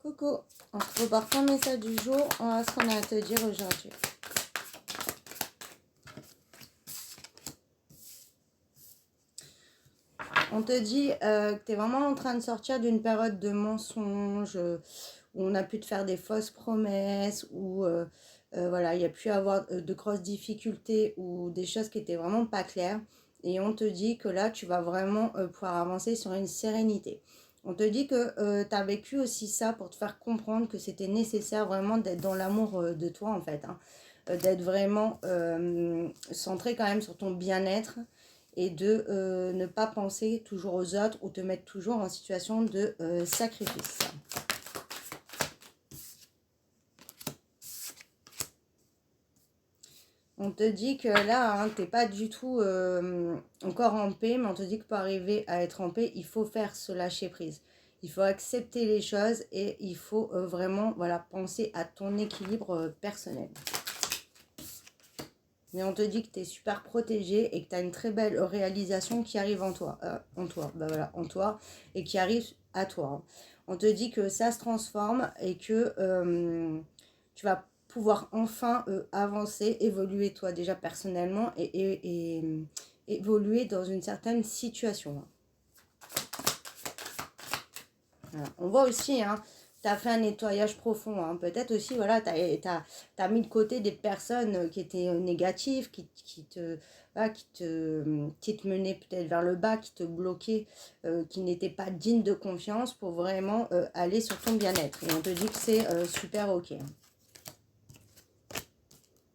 Coucou, on se repart ton message du jour, on va ce qu'on a à te dire aujourd'hui. On te dit que tu es vraiment en train de sortir d'une période de mensonges, où on a pu te faire des fausses promesses, où voilà, il y a pu avoir de grosses difficultés ou des choses qui étaient vraiment pas claires. Et on te dit que là, tu vas vraiment pouvoir avancer sur une sérénité. On te dit que tu as vécu aussi ça pour te faire comprendre que c'était nécessaire vraiment d'être dans l'amour de toi en fait. Hein. D'être vraiment centré quand même sur ton bien-être et de ne pas penser toujours aux autres ou te mettre toujours en situation de sacrifice. On te dit que là, hein, tu n'es pas du tout encore en paix, mais on te dit que pour arriver à être en paix, il faut faire ce lâcher prise. Il faut accepter les choses et il faut vraiment voilà, penser à ton équilibre personnel. Mais on te dit que tu es super protégé et que tu as une très belle réalisation qui arrive en toi. Bah voilà, en toi et qui arrive à toi. Hein. On te dit que ça se transforme et que tu vas pouvoir enfin avancer, évoluer toi déjà personnellement et évoluer dans une certaine situation. Hein. Voilà. On voit aussi, hein, tu as fait un nettoyage profond. Hein. Peut-être aussi, voilà, tu as mis de côté des personnes qui étaient négatives, voilà, qui te menaient peut-être vers le bas, qui te bloquaient, qui n'étaient pas dignes de confiance pour vraiment aller sur ton bien-être. Et on te dit que c'est super ok. Hein.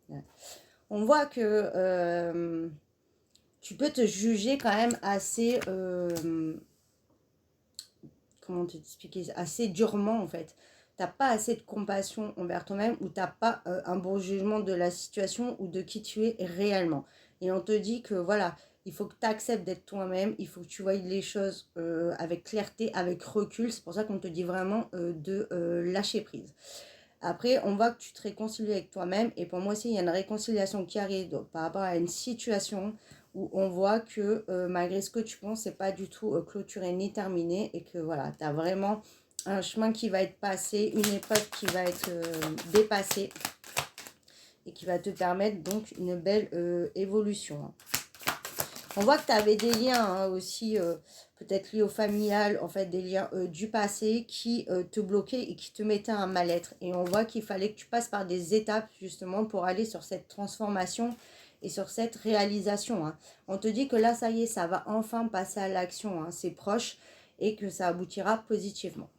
Ouais. On voit que tu peux te juger quand même assez... comment t'expliquer, assez durement en fait. T'as pas assez de compassion envers toi-même ou t'as pas un bon jugement de la situation ou de qui tu es réellement. Et on te dit que voilà, il faut que tu acceptes d'être toi-même, il faut que tu voies les choses avec clarté, avec recul. C'est pour ça qu'on te dit vraiment de lâcher prise. Après, on voit que tu te réconcilies avec toi-même. Et pour moi aussi, il y a une réconciliation qui arrive par rapport à une situation où on voit que malgré ce que tu penses, c'est pas du tout clôturé ni terminé. Et que voilà, tu as vraiment un chemin qui va être passé, une épreuve qui va être dépassée. Et qui va te permettre donc une belle évolution. Hein. On voit que tu avais des liens hein, aussi, peut-être liés au familial, en fait, des liens du passé qui te bloquaient et qui te mettaient un mal-être. Et on voit qu'il fallait que tu passes par des étapes, justement, pour aller sur cette transformation et sur cette réalisation. Hein. On te dit que là, ça y est, ça va enfin passer à l'action. Hein. C'est proche et que ça aboutira positivement.